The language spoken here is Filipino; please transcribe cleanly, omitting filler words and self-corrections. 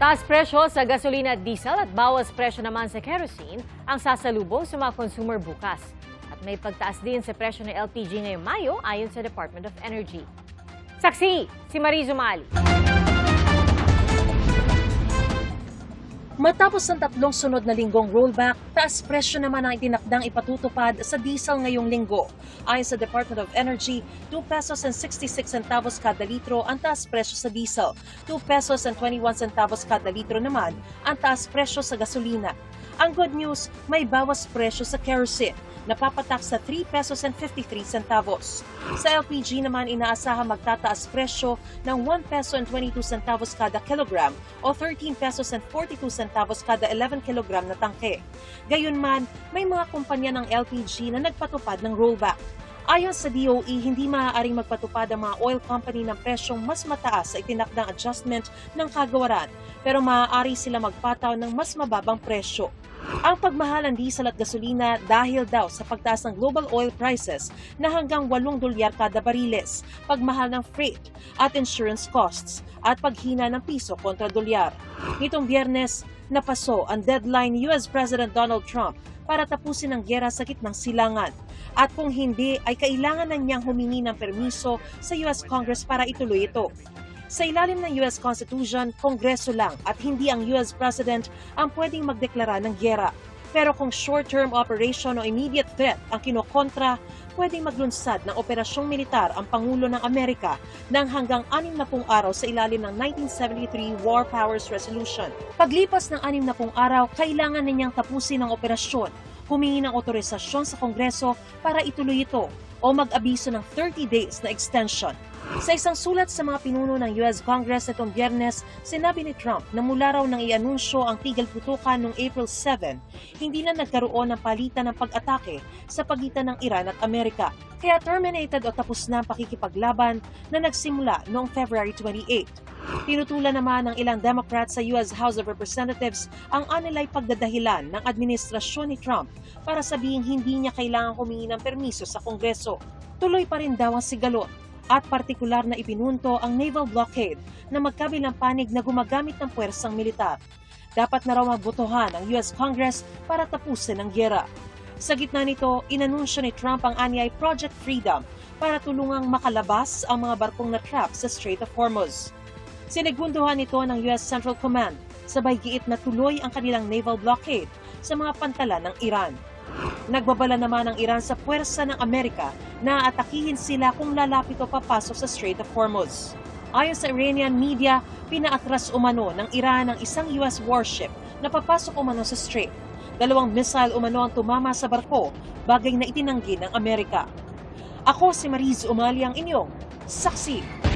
Taas presyo sa gasolina at diesel at bawas presyo naman sa kerosene ang sasalubong sa mga consumer bukas. At may pagtaas din sa presyo ng LPG ngayong Mayo ayon sa Department of Energy. Saksi, si Mariz Umali. Matapos ang 3 sunod na linggong rollback, taas presyo naman ang itinakdang ipatutupad sa diesel ngayong linggo. Ayon sa Department of Energy, 2 pesos and 66 centavos kada litro ang taas presyo sa diesel. 2 pesos and 21 centavos kada litro naman ang taas presyo sa gasolina. Ang good news, may bawas presyo sa kerosene, napapatak sa 3 pesos and 53 centavos. Sa LPG naman inaasahan magtataas presyo ng 1 peso and 22 centavos kada kilogram o 13 pesos and 42 centavos kada 11 kilogram na tangke. Gayunman, may mga kumpanya ng LPG na nagpatupad ng rollback. Ayon sa DOE, hindi maaaring magpatupad ang mga oil company ng presyong mas mataas sa itinakdang adjustment ng kagawaran, pero maaari sila magpataw ng mas mababang presyo. Ang pagmahal ng diesel at gasolina dahil daw sa pagtaas ng global oil prices na hanggang $8 kada bariles, pagmahal ng freight at insurance costs, at paghina ng piso kontra dolyar. Nitong Biyernes, napaso ang deadline ni US President Donald Trump para tapusin ang giyera sa gitnang silangan. At kung hindi, ay kailangan na niyang humingi ng permiso sa US Congress para ituloy ito. Sa ilalim ng US Constitution, Kongreso lang at hindi ang US President ang pwedeng magdeklara ng giyera. Pero kung short-term operation o immediate threat ang kinokontra, pwedeng maglunsad ng operasyong militar ang Pangulo ng Amerika ng hanggang 60 araw sa ilalim ng 1973 War Powers Resolution. Paglipas ng 60 araw, kailangan na niyang tapusin ang operasyon, humingi ng otorisasyon sa Kongreso para ituloy ito o mag-abiso ng 30 days na extension. Sa isang sulat sa mga pinuno ng US Congress nitong Biyernes, sinabi ni Trump na mula raw nang ianunsyo ang tigil putukan noong April 7, hindi na nagkaroon ng palitan ng pag-atake sa pagitan ng Iran at Amerika. Kaya terminated o tapos na ang pakikipaglaban na nagsimula noong February 28. Tinutulan naman ng ilang Democrats sa US House of Representatives ang anilay pagdadahilan ng administrasyon ni Trump para sabihing hindi niya kailangang humingi ng permiso sa Kongreso. Tuloy pa rin daw ang sigalot at partikular na ipinunto ang naval blockade na magkabilang panig na gumagamit ng puwersang militar. Dapat na raw magbotohan ang US Congress para tapusin ang giyera. Sa gitna nito, inanunsyo ni Trump ang anyay Project Freedom para tulungang makalabas ang mga barkong na-trap sa Strait of Hormuz. Sinigunduhan ito ng US Central Command, sabay giit na tuloy ang kanilang naval blockade sa mga pantalan ng Iran. Nagbabala naman ang Iran sa puwersa ng Amerika na atakihin sila kung lalapit o papasok sa Strait of Hormuz. Ayon sa Iranian media, pinaatras umano ng Iran ang isang US warship na papasok umano sa Strait. 2 missile umano ang tumama sa barko, bagay na itinanggi ng Amerika. Ako si Mariz Umali, ang inyong saksi.